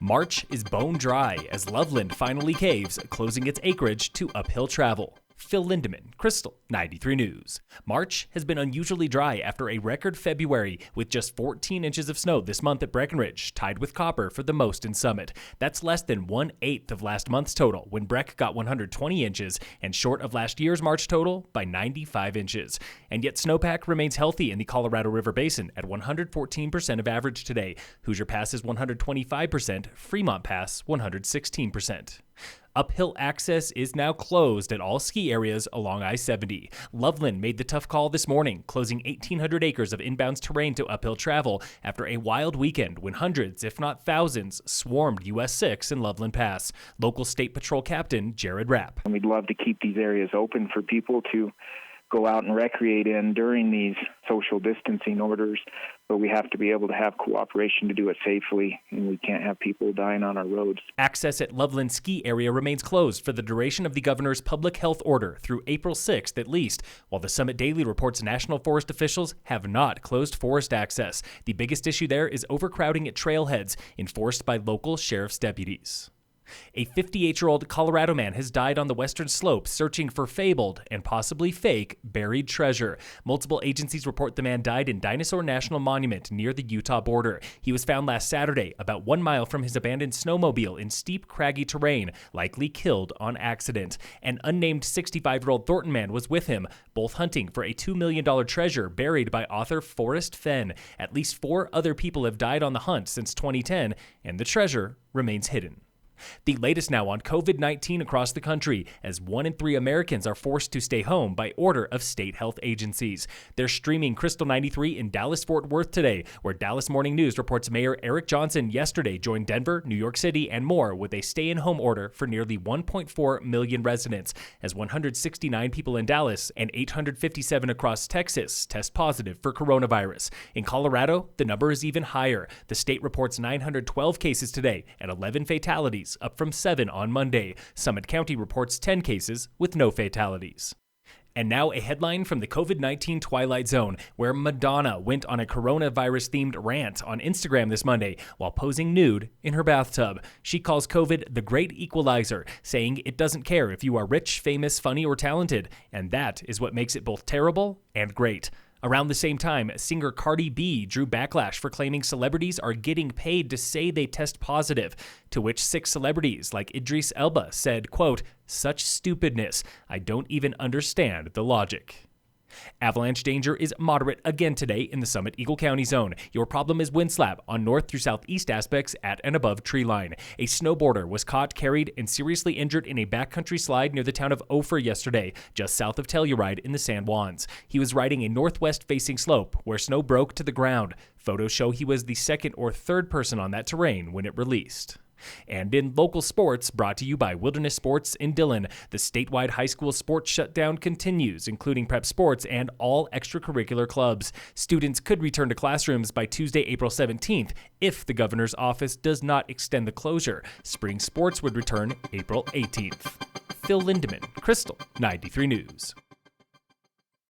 March is bone dry as Loveland finally caves, closing its acreage to uphill travel. Phil Lindeman, Krystal, 93 News. March has been unusually dry after a record February with just 14 inches of snow this month at Breckenridge, tied with Copper for the most in Summit. That's less than 1/8 of last month's total when Breck got 120 inches and short of last year's March total by 95 inches. And yet snowpack remains healthy in the Colorado River Basin at 114% of average today. Hoosier Pass is 125%, Fremont Pass 116%. Uphill access is now closed at all ski areas along I-70. Loveland made the tough call this morning, closing 1,800 acres of inbound terrain to uphill travel after a wild weekend when hundreds, if not thousands, swarmed US 6 and Loveland Pass. Local State Patrol Captain Jared Rapp. We'd love to keep these areas open for people to go out and recreate in during these social distancing orders, but we have to be able to have cooperation to do it safely, and we can't have people dying on our roads. Access at Loveland Ski Area remains closed for the duration of the governor's public health order through April 6th at least, while the Summit Daily reports national forest officials have not closed forest access. The biggest issue there is overcrowding at trailheads, enforced by local sheriff's deputies. A 58-year-old Colorado man has died on the western slope searching for fabled and possibly fake buried treasure. Multiple agencies report the man died in Dinosaur National Monument near the Utah border. He was found last Saturday, about 1 mile from his abandoned snowmobile in steep, craggy terrain, likely killed on accident. An unnamed 65-year-old Thornton man was with him, both hunting for a $2 million treasure buried by author Forrest Fenn. At least 4 other people have died on the hunt since 2010, and the treasure remains hidden. The latest now on COVID-19 across the country, as 1 in 3 Americans are forced to stay home by order of state health agencies. They're streaming Krystal 93 in Dallas-Fort Worth today, where Dallas Morning News reports Mayor Eric Johnson yesterday joined Denver, New York City, and more with a stay-in-home order for nearly 1.4 million residents, as 169 people in Dallas and 857 across Texas test positive for coronavirus. In Colorado, the number is even higher. The state reports 912 cases today and 11 fatalities, up from 7 on Monday. Summit County reports 10 cases with no fatalities. And now a headline from the COVID-19 Twilight Zone, where Madonna went on a coronavirus-themed rant on Instagram this Monday while posing nude in her bathtub. She calls COVID the great equalizer, saying it doesn't care if you are rich, famous, funny, or talented, and that is what makes it both terrible and great. Around the same time, singer Cardi B drew backlash for claiming celebrities are getting paid to say they test positive, to which 6 celebrities like Idris Elba said, quote, "Such stupidness. I don't even understand the logic." Avalanche danger is moderate again today in the Summit Eagle County zone. Your problem is wind slab on north through southeast aspects at and above tree line. A snowboarder was caught, carried, and seriously injured in a backcountry slide near the town of Ophir yesterday, just south of Telluride in the San Juans. He was riding a northwest-facing slope where snow broke to the ground. Photos show he was the 2nd or 3rd person on that terrain when it released. And in local sports, brought to you by Wilderness Sports in Dillon, the statewide high school sports shutdown continues, including prep sports and all extracurricular clubs. Students could return to classrooms by Tuesday, April 17th, if the governor's office does not extend the closure. Spring sports would return April 18th. Phil Lindeman, Krystal, 93 News.